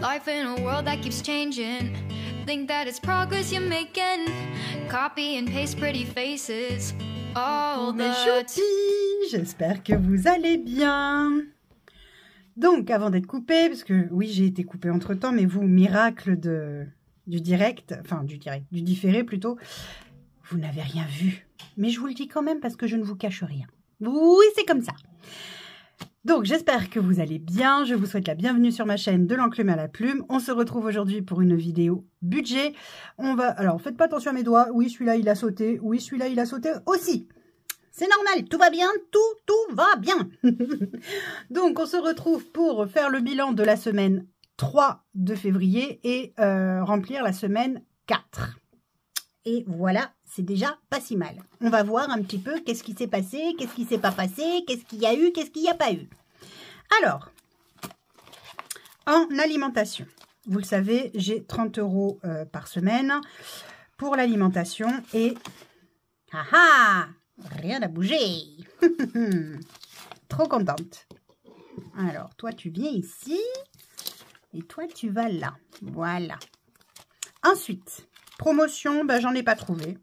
Life in a world that keeps changing. Think that it's progress you're making. Copy and paste pretty faces. All Mes the choupis, j'espère que vous allez bien. Donc, avant d'être coupée, parce que oui, j'ai été coupée entre-temps, mais vous, miracle du direct, enfin du différé plutôt, vous n'avez rien vu. Mais je vous le dis quand même parce que je ne vous cache rien. Oui, c'est comme ça. Donc, j'espère que vous allez bien. Je vous souhaite la bienvenue sur ma chaîne de l'enclume à la plume. On se retrouve aujourd'hui pour une vidéo budget. Alors, faites pas attention à mes doigts. Oui, celui-là, il a sauté. Oui, celui-là, il a sauté aussi. C'est normal, tout va bien, tout va bien. Donc, on se retrouve pour faire le bilan de la semaine 3 de février et remplir la semaine 4. Et voilà, c'est déjà pas si mal. On va voir un petit peu qu'est-ce qui s'est passé, qu'est-ce qui s'est pas passé, qu'est-ce qu'il y a eu, qu'est-ce qu'il n'y a pas eu. Alors, en alimentation, vous le savez, j'ai 30 € par semaine pour l'alimentation et... rien n'a bougé. Trop contente. Alors, toi, tu viens ici et toi, tu vas là. Voilà. Ensuite... promotion, j'en ai pas trouvé.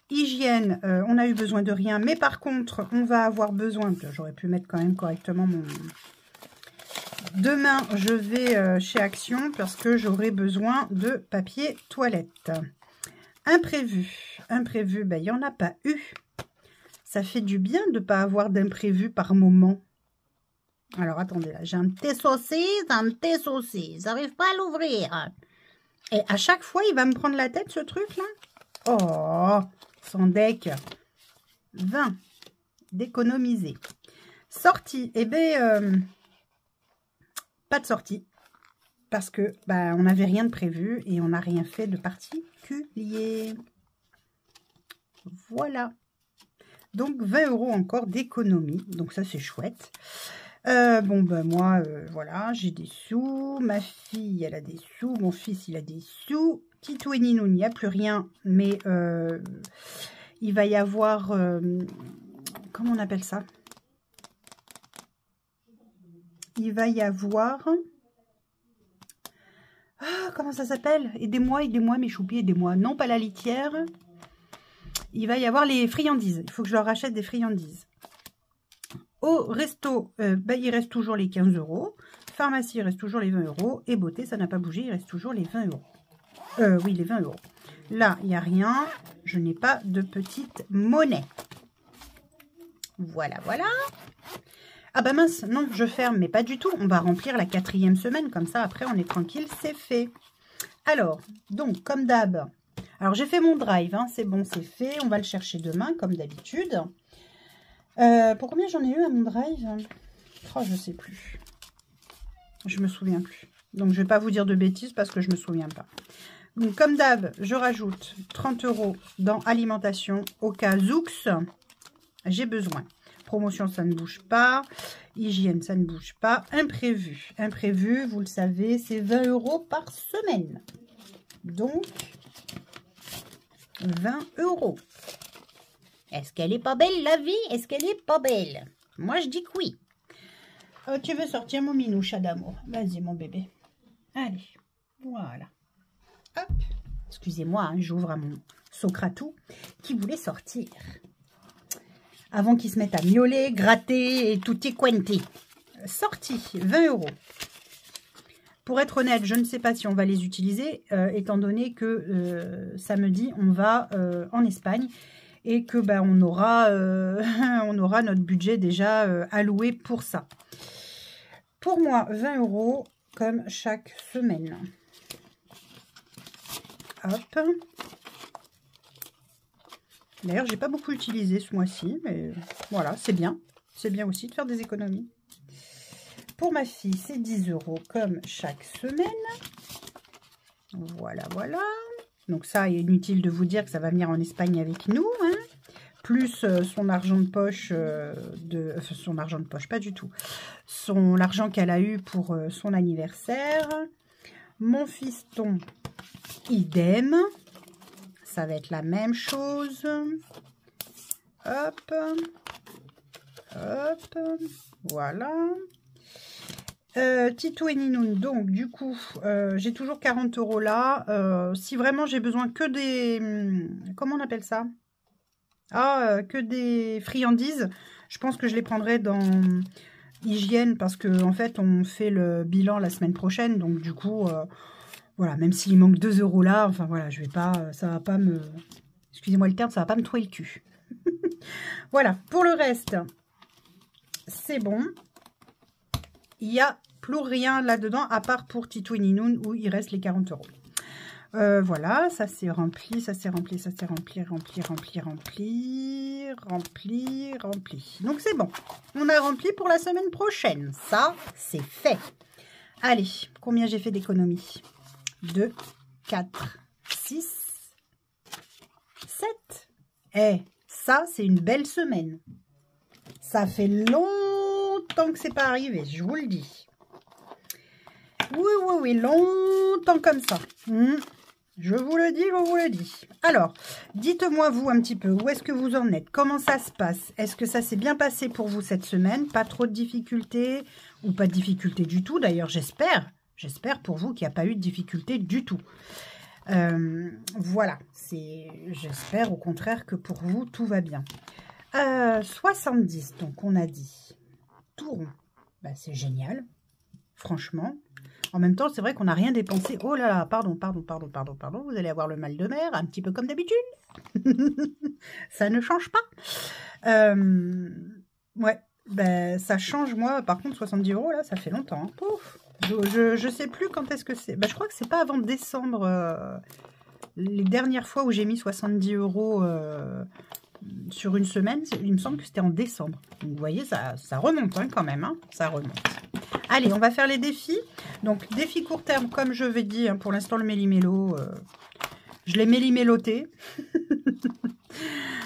Hygiène, on a eu besoin de rien. Mais par contre, on va avoir besoin... J'aurais pu mettre quand même correctement mon... Demain, je vais chez Action parce que j'aurai besoin de papier toilette. Imprévu. Imprévu, il n'y en a pas eu. Ça fait du bien de ne pas avoir d'imprévu par moment. Alors, attendez, là, j'ai un petit saucisse. J'arrive pas à l'ouvrir. Et à chaque fois, il va me prendre la tête, ce truc-là. Oh, son deck. 20. D'économiser. Sortie. Eh bien, pas de sortie. Parce que, on n'avait rien de prévu et on n'a rien fait de particulier. Voilà. Donc, 20 € encore d'économie. Donc, ça, c'est chouette. Moi, voilà, j'ai des sous. Ma fille, elle a des sous. Mon fils, il a des sous. Titou et Ninou, il n'y a plus rien. Mais il va y avoir... comment on appelle ça? Il va y avoir... comment ça s'appelle? Aidez-moi, mes choupis, aidez-moi. Non, pas la litière. Il va y avoir les friandises. Il faut que je leur achète des friandises. Au resto, il reste toujours les 15 €. Pharmacie, il reste toujours les 20 €. Et beauté, ça n'a pas bougé, il reste toujours les 20 €. Oui, les 20 €. Là, il n'y a rien. Je n'ai pas de petite monnaie. Voilà, voilà. Ah mince, non, je ferme, mais pas du tout. On va remplir la 4e semaine. Comme ça, après, on est tranquille, c'est fait. Alors, donc, comme d'hab. Alors, j'ai fait mon drive, hein, c'est bon, c'est fait. On va le chercher demain, comme d'habitude. Pour combien j'en ai eu à mon drive? Oh, je sais plus. Je me souviens plus. Donc, je vais pas vous dire de bêtises parce que je me souviens pas. Donc, comme d'hab, je rajoute 30 € dans alimentation au cas où j'ai besoin. Promotion, ça ne bouge pas. Hygiène, ça ne bouge pas. Imprévu. Imprévu, vous le savez, c'est 20 € par semaine. Donc, 20 €. Est-ce qu'elle est pas belle, la vie? Est-ce qu'elle est pas belle? Moi, je dis que oui. Tu veux sortir mon minou, chat d'amour? Vas-y, mon bébé. Allez, voilà. Hop. Excusez-moi, hein, j'ouvre à mon Socratou qui voulait sortir. Avant qu'il se mette à miauler, gratter et tutti quanti. Sortie, 20 €. Pour être honnête, je ne sais pas si on va les utiliser, étant donné que samedi, on va en Espagne. Et que on aura notre budget déjà alloué pour ça. Pour moi, 20 € comme chaque semaine. Hop. D'ailleurs, j'ai pas beaucoup utilisé ce mois-ci, mais voilà, c'est bien. C'est bien aussi de faire des économies. Pour ma fille, c'est 10 € comme chaque semaine. Voilà, voilà. Donc ça, il est inutile de vous dire que ça va venir en Espagne avec nous, hein. Plus son argent de poche, son argent de poche, pas du tout. L'argent qu'elle a eu pour son anniversaire. Mon fiston, idem. Ça va être la même chose. Hop. Hop. Voilà. Titou et Ninoun, donc du coup, j'ai toujours 40 € là. Si vraiment j'ai besoin que des... comment on appelle ça? Que des friandises, je pense que je les prendrai dans hygiène parce que en fait, on fait le bilan la semaine prochaine. Donc du coup, voilà, même s'il manque 2 € là, enfin voilà, je vais pas... ça va pas me... excusez-moi le terme, ça va pas me trouer le cul. Voilà, pour le reste, c'est bon. Il n'y a plus rien là-dedans, à part pour Titou et Ninoun, où il reste les 40 €. Voilà, ça c'est rempli, ça c'est rempli, ça c'est rempli. Donc c'est bon. On a rempli pour la semaine prochaine. Ça, c'est fait. Allez, combien j'ai fait d'économies? 2, 4, 6, 7. Eh, ça, c'est une belle semaine. Ça fait longtemps que c'est pas arrivé, je vous le dis. Oui, longtemps comme ça. Je vous le dis, Alors, dites-moi vous un petit peu, où est-ce que vous en êtes? Comment ça se passe? Est-ce que ça s'est bien passé pour vous cette semaine? Pas trop de difficultés ou pas de difficultés du tout? D'ailleurs, j'espère pour vous qu'il n'y a pas eu de difficultés du tout. Voilà, j'espère au contraire que pour vous, tout va bien. 70, donc on a dit tout rond. Bah, c'est génial, franchement. En même temps, c'est vrai qu'on n'a rien dépensé. Oh là là, pardon, vous allez avoir le mal de mer, un petit peu comme d'habitude. Ça ne change pas. Ouais, ben, ça change, moi. Par contre, 70 € là, ça fait longtemps. Hein. Pouf. Je sais plus quand est-ce que c'est. Ben, je crois que c'est pas avant décembre. Les dernières fois où j'ai mis 70 € sur une semaine, il me semble que c'était en décembre. Donc, vous voyez, ça remonte hein, quand même. Hein, ça remonte. Allez, on va faire les défis. Donc, défi court terme, comme je vais dire, hein, pour l'instant, le méli-mélo, je l'ai méli-méloté.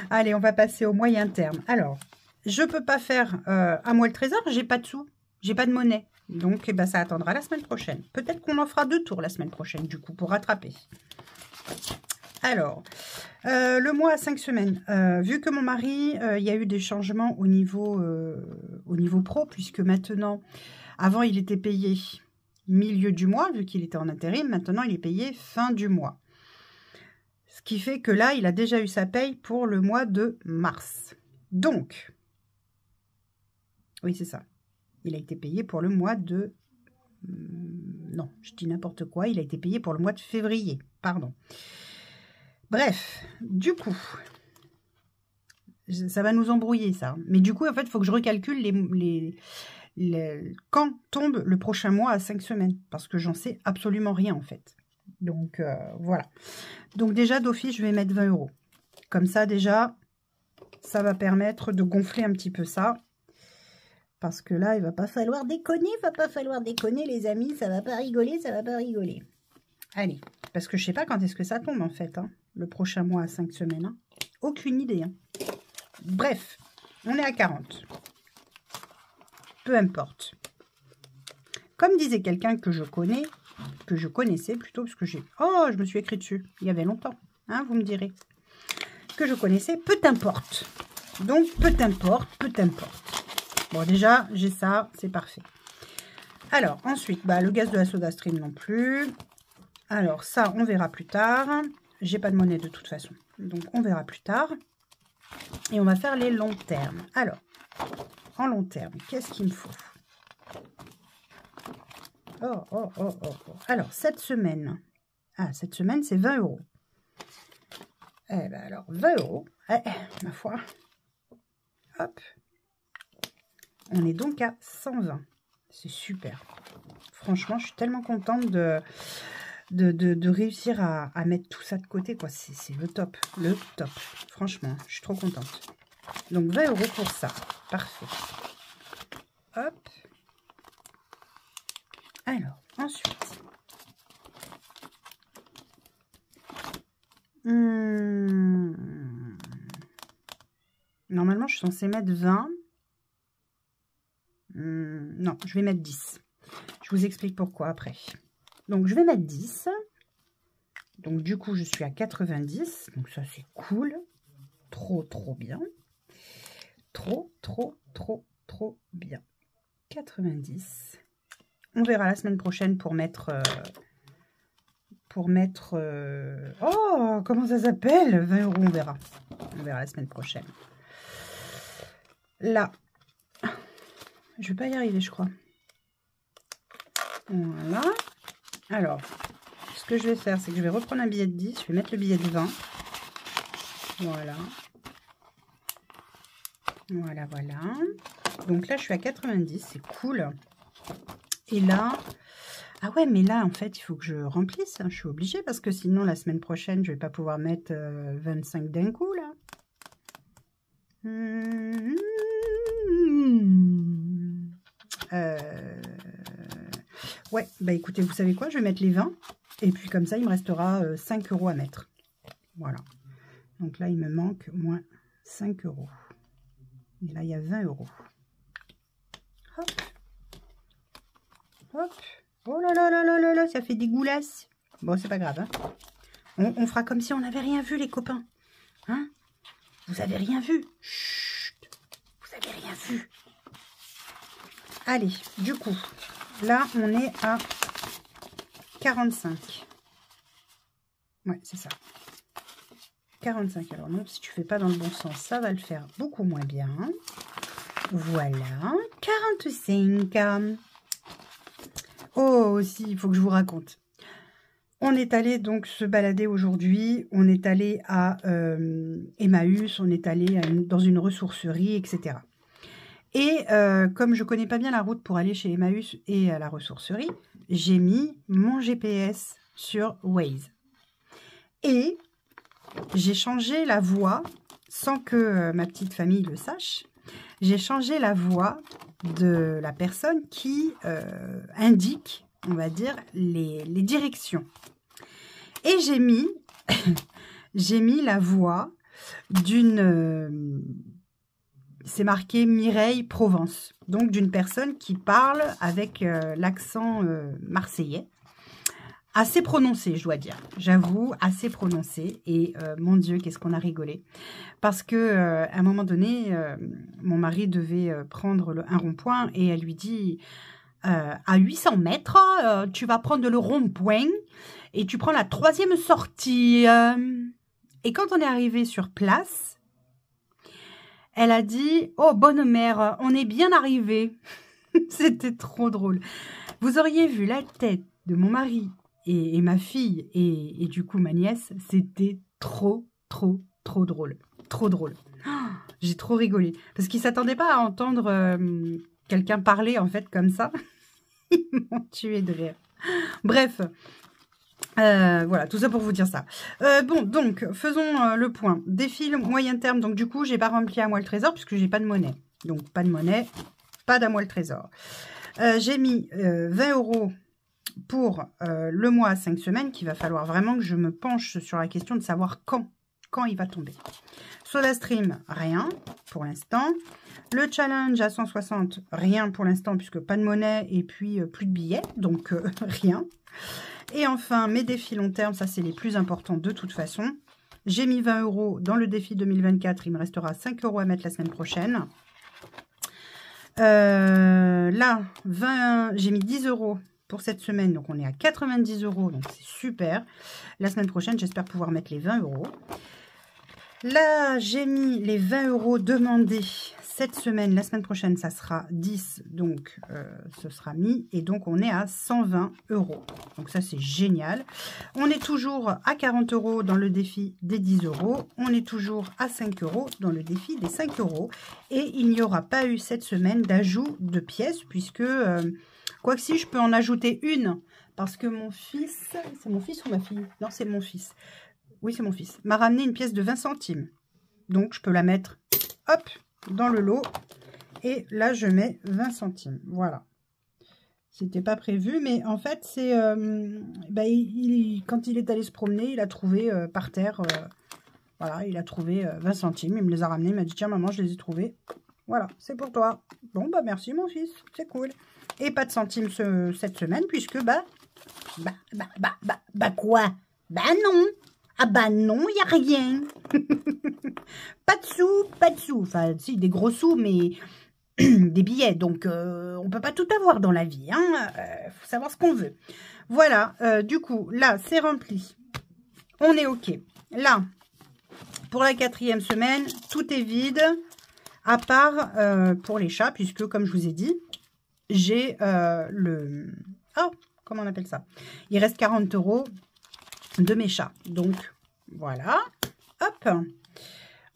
Allez, on va passer au moyen terme. Alors, je ne peux pas faire à moi le trésor, j'ai pas de sous, j'ai pas de monnaie. Donc, eh ben, ça attendra la semaine prochaine. Peut-être qu'on en fera 2 tours la semaine prochaine, du coup, pour rattraper. Alors, le mois à 5 semaines. Vu que mon mari, il y a eu des changements au niveau pro, puisque maintenant, avant, il était payé milieu du mois, vu qu'il était en intérim. Maintenant, il est payé fin du mois. Ce qui fait que là, il a déjà eu sa paye pour le mois de mars. Donc, oui, c'est ça. Il a été payé pour le mois de... non, je dis n'importe quoi. Il a été payé pour le mois de février. Pardon. Bref, du coup, ça va nous embrouiller, ça. Mais du coup, en fait, il faut que je recalcule quand tombe le prochain mois à 5 semaines. Parce que j'en sais absolument rien, en fait. Donc, voilà. Donc, déjà, d'office, je vais mettre 20 €. Comme ça, déjà, ça va permettre de gonfler un petit peu ça. Parce que là, il va pas falloir déconner, les amis. Ça va pas rigoler, Allez, parce que je sais pas quand est-ce que ça tombe, en fait, hein, le prochain mois à 5 semaines. Hein. Aucune idée. Hein. Bref, on est à 40. Peu importe. Comme disait quelqu'un que je connaissais plutôt, parce que j'ai... Oh, je me suis écrit dessus, il y avait longtemps, hein, vous me direz. Que je connaissais, peu importe. Donc, peu importe. Bon, déjà, j'ai ça, c'est parfait. Alors, ensuite, bah, le gaz de la Soda Stream non plus. Alors, ça, on verra plus tard. J'ai pas de monnaie de toute façon. Donc, on verra plus tard. Et on va faire les longs termes. Alors, en long terme, qu'est-ce qu'il me faut? Oh. Alors, cette semaine. Ah, cette semaine, c'est 20 €. Eh ben alors, 20 €. Ma foi. Hop. On est donc à 120. C'est super. Franchement, je suis tellement contente de réussir à mettre tout ça de côté, quoi. C'est le top. Le top. Franchement, je suis trop contente. Donc, 20 € pour ça. Parfait. Hop. Alors, ensuite. Normalement, je suis censée mettre 20. Non, je vais mettre 10. Je vous explique pourquoi après. Donc, je vais mettre 10. Donc, du coup, je suis à 90. Donc, ça, c'est cool. Trop bien. Trop bien. 90. On verra la semaine prochaine pour mettre... oh, comment ça s'appelle? 20 €, on verra. On verra la semaine prochaine. Là. Je vais pas y arriver, je crois. Voilà. Alors, ce que je vais faire, c'est que je vais reprendre un billet de 10. Je vais mettre le billet de 20. Voilà. Voilà, voilà. Donc là, je suis à 90. C'est cool. Et là... Ah ouais, mais là, en fait, il faut que je remplisse. Hein. Je suis obligée parce que sinon, la semaine prochaine, je vais pas pouvoir mettre 25 d'un coup, là. Ouais, bah écoutez, vous savez quoi? Je vais mettre les 20. Et puis, comme ça, il me restera 5 € à mettre. Voilà. Donc là, il me manque moins 5 €. Et là, il y a 20 €. Hop. Hop. Oh là là là là là là, ça fait des goulasses. Bon, c'est pas grave. Hein. On fera comme si on n'avait rien vu, les copains. Hein? Vous avez rien vu? Chut. Vous avez rien vu. Allez, du coup, là, on est à 45. Ouais, c'est ça. 45. Alors non, si tu fais pas dans le bon sens, ça va le faire beaucoup moins bien. Voilà. 45. Oh, aussi, il faut que je vous raconte. On est allé donc se balader aujourd'hui. On est allé à Emmaüs. On est allé dans une ressourcerie, etc. Et comme je connais pas bien la route pour aller chez Emmaüs et à la ressourcerie, j'ai mis mon GPS sur Waze. Et j'ai changé la voie, sans que ma petite famille le sache. J'ai changé la voie de la personne qui indique, on va dire, les directions. Et j'ai mis, la voie d'une... c'est marqué Mireille Provence. Donc d'une personne qui parle avec l'accent marseillais. Assez prononcé, je dois dire. J'avoue, assez prononcé. Et mon Dieu, qu'est-ce qu'on a rigolé. Parce que à un moment donné, mon mari devait prendre un rond-point et elle lui dit à 800 mètres, tu vas prendre le rond-point et tu prends la 3e sortie. Et quand on est arrivé sur place, elle a dit, oh bonne mère, on est bien arrivé. C'était trop drôle. Vous auriez vu la tête de mon mari et ma fille et du coup ma nièce, c'était trop drôle. Trop drôle. Oh, j'ai trop rigolé. Parce qu'ils ne s'attendaient pas à entendre quelqu'un parler en fait comme ça. Ils m'ont tué de rire. Bref. Voilà, tout ça pour vous dire ça. Bon, donc, faisons le point. Défi moyen terme. Donc, du coup, j'ai pas rempli à moi le trésor puisque j'ai pas de monnaie. Donc, pas de monnaie, pas d'à moi le trésor. J'ai mis 20 € pour le mois à 5 semaines, qu'il va falloir vraiment que je me penche sur la question de savoir quand il va tomber. SodaStream, rien pour l'instant. Le challenge à 160, rien pour l'instant, puisque pas de monnaie et puis plus de billets, donc rien. Et enfin, mes défis long terme, ça c'est les plus importants de toute façon. J'ai mis 20 € dans le défi 2024, il me restera 5 € à mettre la semaine prochaine. Là, j'ai mis 10 € pour cette semaine, donc on est à 90 €, donc c'est super. La semaine prochaine, j'espère pouvoir mettre les 20 €. Là, j'ai mis les 20 € demandés cette semaine. La semaine prochaine, ça sera 10, donc ce sera mis. Et donc, on est à 120 €. Donc ça, c'est génial. On est toujours à 40 € dans le défi des 10 €. On est toujours à 5 € dans le défi des 5 €. Et il n'y aura pas eu cette semaine d'ajout de pièces, puisque, quoi que si, je peux en ajouter une. Parce que mon fils... C'est mon fils ou ma fille? Non, c'est mon fils. Oui, c'est mon fils. M'a ramené une pièce de 20 centimes. Donc, je peux la mettre, hop, dans le lot. Et là, je mets 20 centimes. Voilà. C'était pas prévu, mais en fait, c'est... quand il est allé se promener, il a trouvé par terre... voilà, il a trouvé 20 centimes. Il me les a ramenés. Il m'a dit, tiens, maman, je les ai trouvés. Voilà, c'est pour toi. Bon, bah, merci, mon fils. C'est cool. Et pas de centimes cette semaine, puisque, quoi? Bah, non. Ah bah non, il n'y a rien. Pas de sous, pas de sous. Enfin, si, des gros sous, mais des billets. Donc, on peut pas tout avoir dans la vie. Hein. Faut savoir ce qu'on veut. Voilà. Du coup, là, c'est rempli. On est OK. Là, pour la 4e semaine, tout est vide. À part pour les chats, puisque, comme je vous ai dit, j'ai le... Oh, comment on appelle ça? Il reste 40 € de mes chats. Donc, voilà. Hop.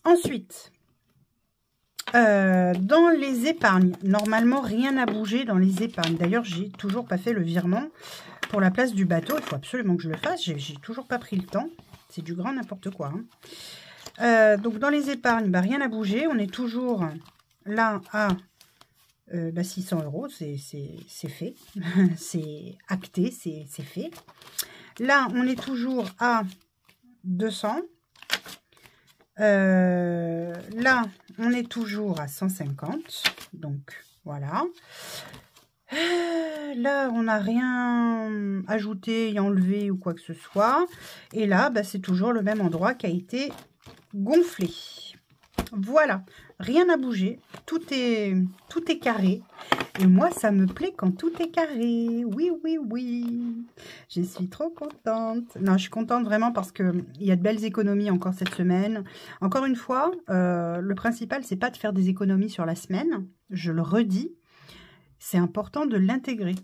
Ensuite, dans les épargnes, normalement, rien n'a bougé dans les épargnes. D'ailleurs, j'ai toujours pas fait le virement pour la place du bateau. Il faut absolument que je le fasse. J'ai toujours pas pris le temps. C'est du grand n'importe quoi. Hein. Donc, dans les épargnes, bah, rien n'a bougé. On est toujours là à 600 €. C'est fait. C'est acté. C'est fait. Là, on est toujours à 200. Là, on est toujours à 150. Donc, voilà. Là, on n'a rien ajouté et enlevé ou quoi que ce soit. Et là, bah, c'est toujours le même endroit qui a été gonflé. Voilà. Rien n'a bougé. Tout est carré. Et moi, ça me plaît quand tout est carré. Oui, oui, oui. Je suis trop contente. Non, je suis contente vraiment parce qu'il y a de belles économies encore cette semaine. Encore une fois, le principal, c'est pas de faire des économies sur la semaine. Je le redis. C'est important de l'intégrer.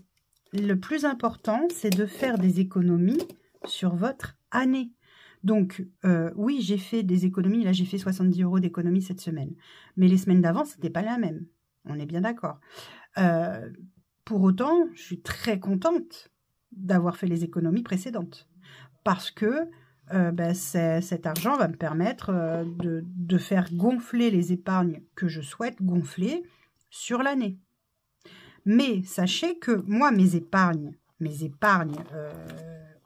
Le plus important, c'est de faire des économies sur votre année. Donc, oui, j'ai fait des économies. Là, j'ai fait 70 € d'économies cette semaine. Mais les semaines d'avant, ce n'était pas la même. On est bien d'accord. Pour autant, je suis très contente d'avoir fait les économies précédentes. Parce que cet argent va me permettre de faire gonfler les épargnes que je souhaite gonfler sur l'année. Mais sachez que moi, mes épargnes,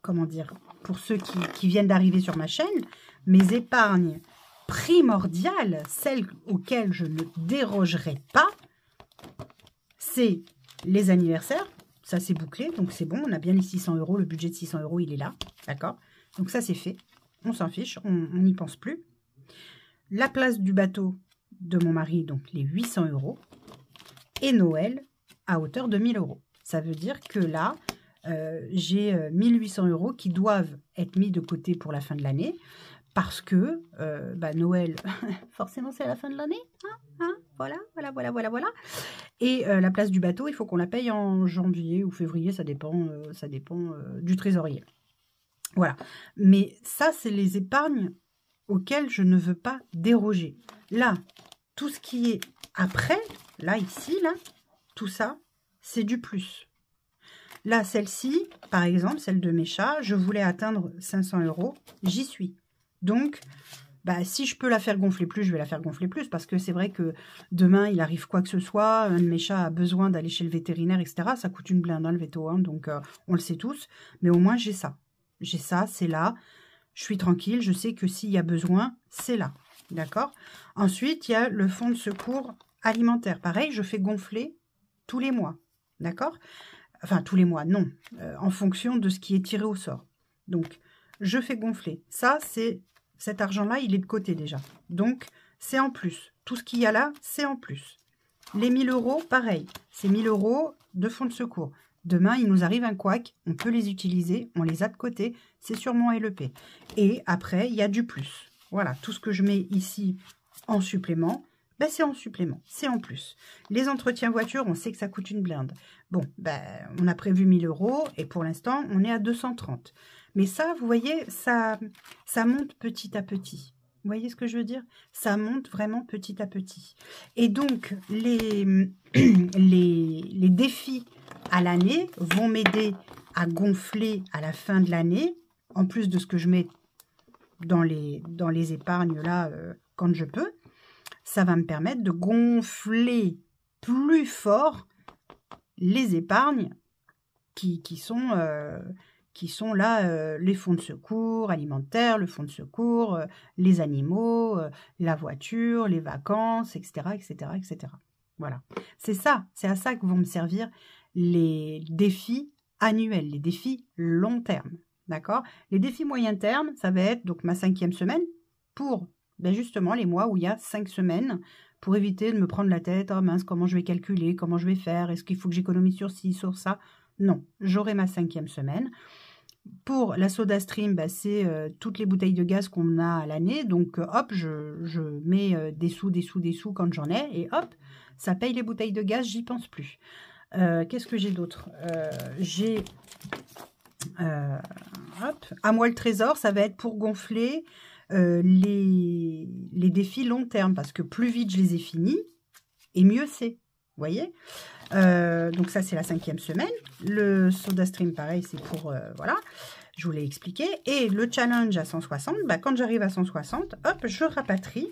comment dire, pour ceux qui viennent d'arriver sur ma chaîne, mes épargnes primordiales, celles auxquelles je ne dérogerai pas, c'est les anniversaires. Ça, c'est bouclé, donc c'est bon. On a bien les 600 €. Le budget de 600 €, il est là. D'accord? Donc ça, c'est fait. On s'en fiche. On n'y pense plus. La place du bateau de mon mari, donc les 800 €. Et Noël à hauteur de 1000 €. Ça veut dire que là, j'ai 1800 € qui doivent être mis de côté pour la fin de l'année. Parce que Noël, forcément, c'est à la fin de l'année. Voilà. Et la place du bateau, il faut qu'on la paye en janvier ou février, ça dépend du trésorier. Voilà. Mais ça, c'est les épargnes auxquelles je ne veux pas déroger. Là, tout ce qui est après, là, ici, là, tout ça, c'est du plus. Là, celle-ci, par exemple, celle de mes chats, je voulais atteindre 500 €, j'y suis. Donc, si je peux la faire gonfler plus, je vais la faire gonfler plus, parce que c'est vrai que demain, il arrive quoi que ce soit, un de mes chats a besoin d'aller chez le vétérinaire, etc. Ça coûte une blinde, hein, le véto, hein, donc on le sait tous, mais au moins j'ai ça. J'ai ça, c'est là, je suis tranquille, je sais que s'il y a besoin, c'est là, d'accord? Ensuite, il y a le fonds de secours alimentaire. Pareil, je fais gonfler tous les mois, d'accord? Enfin, tous les mois, non, en fonction de ce qui est tiré au sort. Donc, je fais gonfler. Ça, c'est cet argent-là, il est de côté déjà. Donc, c'est en plus. Tout ce qu'il y a là, c'est en plus. Les 1000 €, pareil. C'est 1000 € de fonds de secours. Demain, il nous arrive un couac, on peut les utiliser, on les a de côté. C'est sur mon LEP. Et après, il y a du plus. Voilà, tout ce que je mets ici en supplément, c'est en supplément, c'est en plus. Les entretiens voitures, on sait que ça coûte une blinde. Bon, on a prévu 1000 € et pour l'instant, on est à 230. Mais ça, vous voyez, ça monte petit à petit. Vous voyez ce que je veux dire? Ça monte vraiment petit à petit. Et donc, les défis à l'année vont m'aider à gonfler à la fin de l'année, en plus de ce que je mets dans les épargnes là, quand je peux. Ça va me permettre de gonfler plus fort les épargnes qui sont là, les fonds de secours alimentaires, le fonds de secours, les animaux, la voiture, les vacances, etc., etc., etc. Voilà. C'est ça, c'est à ça que vont me servir les défis annuels, les défis long terme. D'accord? Les défis moyen terme, ça va être donc ma 5e semaine pour justement les mois où il y a 5 semaines pour éviter de me prendre la tête. Oh mince, comment je vais calculer, comment je vais faire, est-ce qu'il faut que j'économise sur ci, sur ça? Non, j'aurai ma 5e semaine. Pour la SodaStream, bah, c'est toutes les bouteilles de gaz qu'on a à l'année. Donc, hop, je mets des sous quand j'en ai. Et hop, ça paye les bouteilles de gaz, j'y pense plus. Qu'est-ce que j'ai d'autre? J'ai... hop, à moi le trésor, ça va être pour gonfler les défis long terme. Parce que plus vite je les ai finis, et mieux c'est. Vous voyez? Donc ça c'est la 5e semaine. Le SodaStream pareil, c'est pour voilà, je vous l'ai expliqué. Et le challenge à 160, bah, quand j'arrive à 160, hop, je rapatrie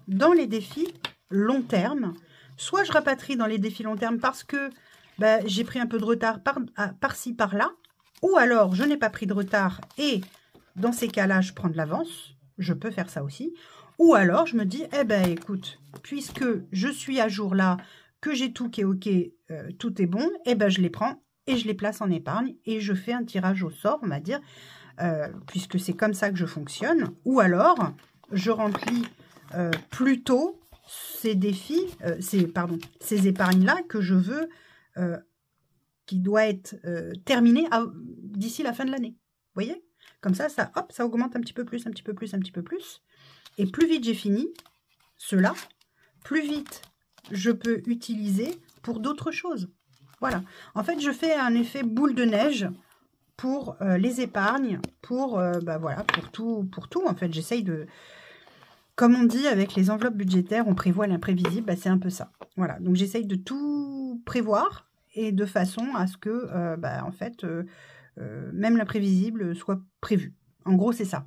dans les défis long terme. Soit je rapatrie dans les défis long terme parce que bah, j'ai pris un peu de retard par-ci par-là, ou alors je n'ai pas pris de retard et dans ces cas-là je prends de l'avance. Je peux faire ça aussi. Ou alors je me dis, eh ben écoute, puisque je suis à jour là, que j'ai tout qui est ok, tout est bon, et ben je les prends et je les place en épargne et je fais un tirage au sort, on va dire, puisque c'est comme ça que je fonctionne. Ou alors, je remplis plus tôt ces défis, ces épargnes-là que je veux, qui doit être terminées d'ici la fin de l'année. Vous voyez? Comme ça, hop, ça augmente un petit peu plus, un petit peu plus, un petit peu plus. Et plus vite j'ai fini cela, plus vite je peux utiliser pour d'autres choses. Voilà. En fait, je fais un effet boule de neige pour les épargnes, pour, bah voilà, pour tout. En fait, j'essaye de... Comme on dit, avec les enveloppes budgétaires, on prévoit l'imprévisible. Bah, c'est un peu ça. Voilà. Donc, j'essaye de tout prévoir et de façon à ce que, bah, en fait, même l'imprévisible soit prévu. En gros, c'est ça.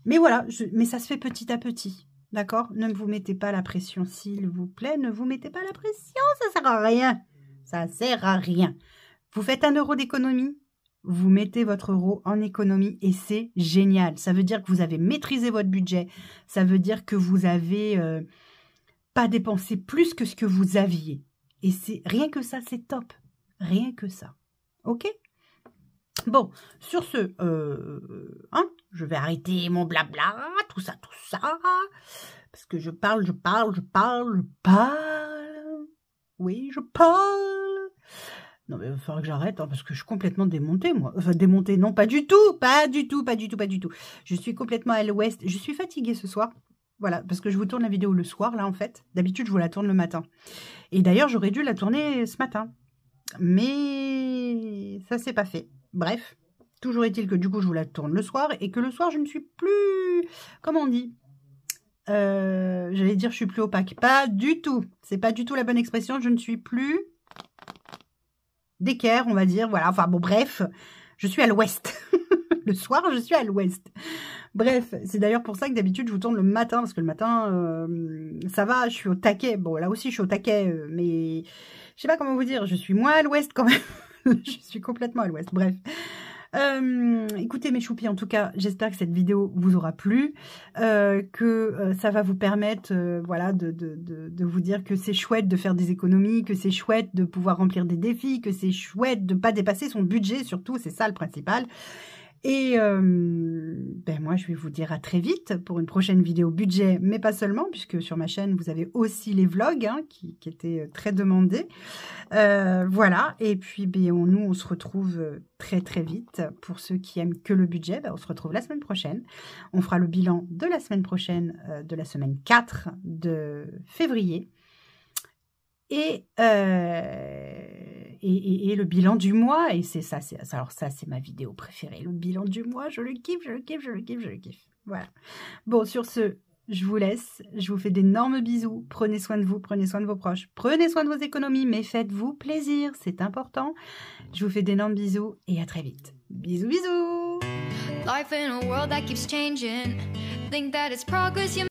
Mais voilà, mais ça se fait petit à petit. D'accord? Ne vous mettez pas la pression, s'il vous plaît. Ne vous mettez pas la pression, ça sert à rien. Ça sert à rien. Vous faites 1 euro d'économie, vous mettez votre euro en économie et c'est génial. Ça veut dire que vous avez maîtrisé votre budget. Ça veut dire que vous avez pas dépensé plus que ce que vous aviez. Et c'est rien que ça, c'est top. Rien que ça. Ok? Bon, sur ce, je vais arrêter mon blabla, tout ça, parce que je parle. Oui, je parle. Non, mais il va falloir que j'arrête, parce que je suis complètement démontée, moi. Enfin, démontée, non, pas du tout. Je suis complètement à l'ouest. Je suis fatiguée ce soir. Voilà, parce que je vous tourne la vidéo le soir, là, en fait. D'habitude, je vous la tourne le matin. Et d'ailleurs, j'aurais dû la tourner ce matin. Mais ça s'est pas fait. Bref, toujours est-il que du coup, je vous la tourne le soir et que le soir, je ne suis plus... Comment on dit? J'allais dire je suis plus opaque. Pas du tout. C'est pas du tout la bonne expression. Je ne suis plus d'équerre, on va dire. Voilà, enfin bon, bref, je suis à l'ouest. Le soir, je suis à l'ouest. Bref, c'est d'ailleurs pour ça que d'habitude, je vous tourne le matin, parce que le matin, ça va, je suis au taquet. Bon, là aussi, je suis au taquet, mais je sais pas comment vous dire, je suis moins à l'ouest quand même. Je suis complètement à l'ouest, bref. Écoutez mes choupis, en tout cas, j'espère que cette vidéo vous aura plu, que ça va vous permettre voilà, de vous dire que c'est chouette de faire des économies, que c'est chouette de pouvoir remplir des défis, que c'est chouette de ne pas dépasser son budget, surtout, c'est ça le principal. Et ben moi, je vais vous dire à très vite pour une prochaine vidéo budget, mais pas seulement, puisque sur ma chaîne, vous avez aussi les vlogs qui étaient très demandés. Voilà, et puis ben, nous, on se retrouve très très vite. Pour ceux qui aiment que le budget, ben, on se retrouve la semaine prochaine. On fera le bilan de la semaine prochaine, de la semaine 4 de février. Et le bilan du mois, et c'est ça, alors ça c'est ma vidéo préférée, le bilan du mois, je le kiffe. Voilà. Bon, sur ce, je vous laisse, je vous fais d'énormes bisous, prenez soin de vous, prenez soin de vos proches, prenez soin de vos économies, mais faites-vous plaisir, c'est important. Je vous fais d'énormes bisous et à très vite. Bisous, bisous. Life in a world that keeps changing. Think that it's progress you